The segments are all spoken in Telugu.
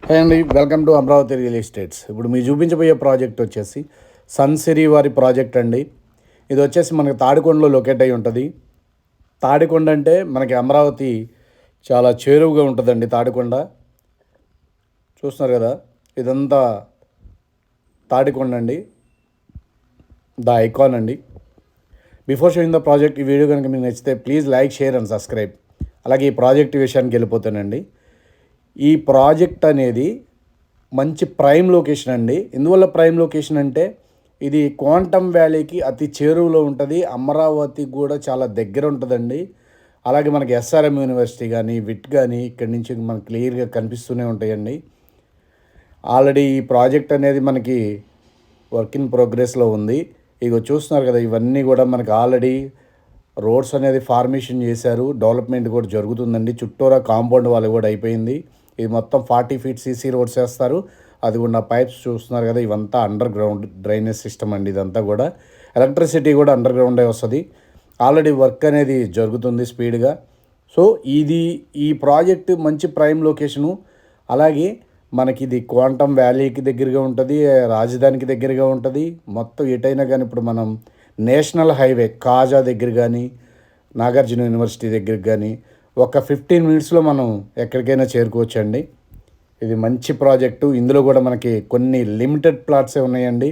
హాయ్ అండి, welcome to Amaravati real estates. ఇప్పుడు మీకు చూపించబోయే ప్రాజెక్ట్ వచ్చేసి సన్సిరీ వారి ప్రాజెక్ట్ అండి. ఇది వచ్చేసి మనకి తాడికొండలో లొకేట్ అయి ఉంటుంది. తాడికొండ అంటే మనకి అమరావతి చాలా చేరువుగా ఉంటుందండి. తాడికొండ చూస్తున్నారు కదా, ఇదంతా తాడికొండ అండి, ద ఐకాన్ అండి. బిఫోర్ షోయింగ్ ద ప్రాజెక్ట్, ఈ వీడియో కనుక మీకు నచ్చితే please like, share and subscribe. అలాగే ఈ ప్రాజెక్ట్ విషయానికి వెళ్ళిపోతానండి. ఈ ప్రాజెక్ట్ అనేది మంచి ప్రైమ్ లొకేషన్ అండి. ఎందువల్ల ప్రైమ్ లొకేషన్ అంటే ఇది క్వాంటమ్ వ్యాలీకి అతి చేరువలో ఉంటుంది. అమరావతికి కూడా చాలా దగ్గర ఉంటుందండి. అలాగే మనకి ఎస్ఆర్ఎం యూనివర్సిటీ కానీ, విట్ కానీ ఇక్కడి నుంచి మనకు క్లియర్గా కనిపిస్తూనే ఉంటాయండి. ఆల్రెడీ ఈ ప్రాజెక్ట్ అనేది మనకి వర్క్ ఇన్ ప్రోగ్రెస్లో ఉంది. ఇగో చూస్తున్నారు కదా, ఇవన్నీ కూడా మనకి ఆల్రెడీ రోడ్స్ అనేది ఫార్మేషన్ చేశారు. డెవలప్మెంట్ కూడా జరుగుతుందండి. చుట్టూరా కాంపౌండ్ వాళ్ళు కూడా అయిపోయింది. ఇది మొత్తం 40 ఫీట్ సీసీ రోడ్స్ వేస్తారు. అది కూడా పైప్స్ చూస్తున్నారు కదా, ఇవంతా అండర్ గ్రౌండ్ డ్రైనేజ్ సిస్టమ్ అండి. ఇదంతా కూడా ఎలక్ట్రిసిటీ కూడా అండర్ గ్రౌండే వస్తుంది. ఆల్రెడీ వర్క్ అనేది జరుగుతుంది స్పీడ్గా. సో ఈ ప్రాజెక్ట్ మంచి ప్రైమ్ లొకేషను. అలాగే మనకి ఇది క్వాంటమ్ వ్యాలీకి దగ్గరగా ఉంటుంది, రాజధానికి దగ్గరగా ఉంటుంది. మొత్తం ఎటైనా కానీ ఇప్పుడు మనం నేషనల్ హైవే కాజా దగ్గర కానీ, నాగార్జున యూనివర్సిటీ దగ్గరికి కానీ ఒక 15 మినిట్స్లో మనం ఎక్కడికైనా చేరుకోవచ్చండి. ఇది మంచి ప్రాజెక్టు. ఇందులో కూడా మనకి కొన్ని లిమిటెడ్ ప్లాట్సే ఉన్నాయండి.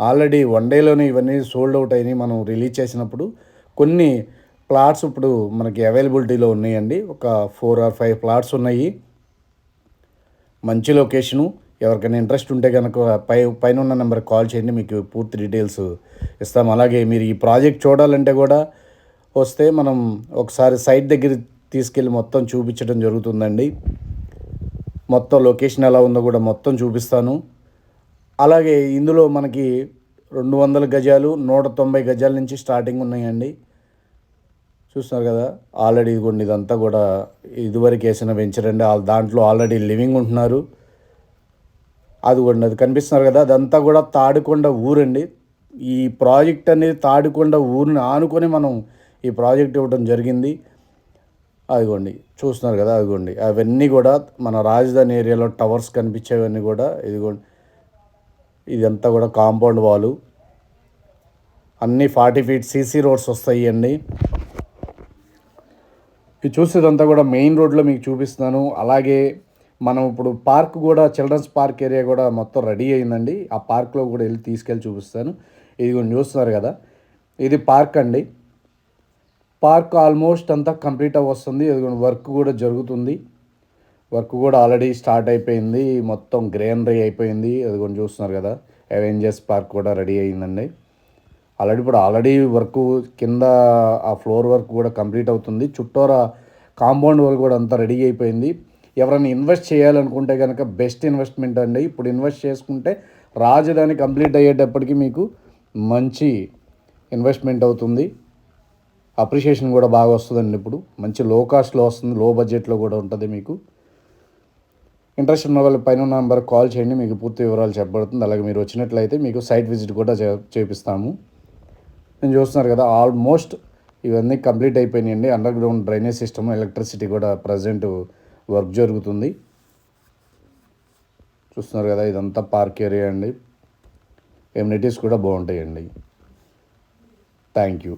ఆల్రెడీ 1 డేలోనే ఇవన్నీ సోల్డ్ అవుట్ అయినాయి. మనం రిలీజ్ చేసినప్పుడు కొన్ని ప్లాట్స్ ఇప్పుడు మనకి అవైలబిలిటీలో ఉన్నాయండి. ఒక 4 or 5 ప్లాట్స్ ఉన్నాయి. మంచి లొకేషను. ఎవరికైనా ఇంట్రెస్ట్ ఉంటే కనుక పైన ఉన్న నెంబర్కి కాల్ చేయండి, మీకు పూర్తి డీటెయిల్స్ ఇస్తాం. అలాగే మీరు ఈ ప్రాజెక్ట్ చూడాలంటే కూడా వస్తే మనం ఒకసారి సైట్ దగ్గర తీసుకెళ్ళి మొత్తం చూపించడం జరుగుతుందండి. మొత్తం లొకేషన్ ఎలా ఉందో కూడా మొత్తం చూపిస్తాను. అలాగే ఇందులో మనకి 200 గజాలు, 190 గజాల నుంచి స్టార్టింగ్ ఉన్నాయండి. చూస్తున్నారు కదా, ఆల్రెడీ ఇదిగోండి, ఇదంతా కూడా ఇదివరకు వేసిన వెంచర్ అండి. దాంట్లో ఆల్రెడీ లివింగ్ ఉంటున్నారు. అది కనిపిస్తున్నారు కదా, అదంతా కూడా తాడికొండ ఊరండి. ఈ ప్రాజెక్ట్ అనేది తాడికొండ ఊరిని ఆనుకొని మనం ఈ ప్రాజెక్ట్ ఇవ్వడం జరిగింది. అదిగోండి చూస్తున్నారు కదా, అదిగోండి అవన్నీ కూడా మన రాజధాని ఏరియాలో టవర్స్ కనిపించేవన్నీ కూడా ఇదిగోండి. ఇదంతా కూడా కాంపౌండ్ వాలు, అన్నీ 40 ఫీట్ సీసీ రోడ్స్ వస్తాయి అండి. ఇది చూసేదంతా కూడా మెయిన్ రోడ్లో మీకు చూపిస్తున్నాను. అలాగే మనం ఇప్పుడు పార్క్ కూడా, చిల్డ్రన్స్ పార్క్ ఏరియా కూడా మొత్తం రెడీ అయిందండి. ఆ పార్క్లో కూడా తీసుకెళ్ళి చూపిస్తాను. ఇది కూడా చూస్తున్నారు కదా, ఇది పార్క్ అండి. పార్క్ ఆల్మోస్ట్ అంతా కంప్లీట్ అవ్వస్తుంది. వర్క్ కూడా జరుగుతుంది. వర్క్ కూడా ఆల్రెడీ స్టార్ట్ అయిపోయింది. మొత్తం గ్రీనరీ అయిపోయింది. అది కూడా చూస్తున్నారు కదా, అవెంజర్స్ పార్క్ కూడా రెడీ అయిందండి. ఆల్రెడీ వర్క్ కింద ఆ ఫ్లోర్ వర్క్ కూడా కంప్లీట్ అవుతుంది. చుట్టూరా కాంపౌండ్ వర్క్ కూడా అంతా రెడీ అయిపోయింది. ఎవరైనా ఇన్వెస్ట్ చేయాలనుకుంటే కనుక బెస్ట్ ఇన్వెస్ట్మెంట్ అండి. ఇప్పుడు ఇన్వెస్ట్ చేసుకుంటే రాజధాని కంప్లీట్ అయ్యేటప్పటికి మీకు మంచి ఇన్వెస్ట్మెంట్ అవుతుంది. అప్రిషియేషన్ కూడా బాగా వస్తుందండి. ఇప్పుడు మంచి లో కాస్ట్లో వస్తుంది, లో బడ్జెట్లో కూడా ఉంటుంది. మీకు ఇంట్రెస్ట్ ఉన్న వాళ్ళు పైన నెంబర్ కాల్ చేయండి, మీకు పూర్తి వివరాలు చెప్పబడుతుంది. అలాగే మీరు వచ్చినట్లయితే మీకు సైట్ విజిట్ కూడా చేపిస్తాము. నేను చూస్తున్నారు కదా, ఆల్మోస్ట్ ఇవన్నీ కంప్లీట్ అయిపోయినాయండి. Under ground drainage system, electricity కూడా ప్రజెంట్ వర్క్ జరుగుతుంది. చూస్తున్నారు కదా, ఇదంతా పార్క్ ఏరియా అండి. ఎమ్యూనిటీస్ కూడా బాగుంటాయండి. Thank you.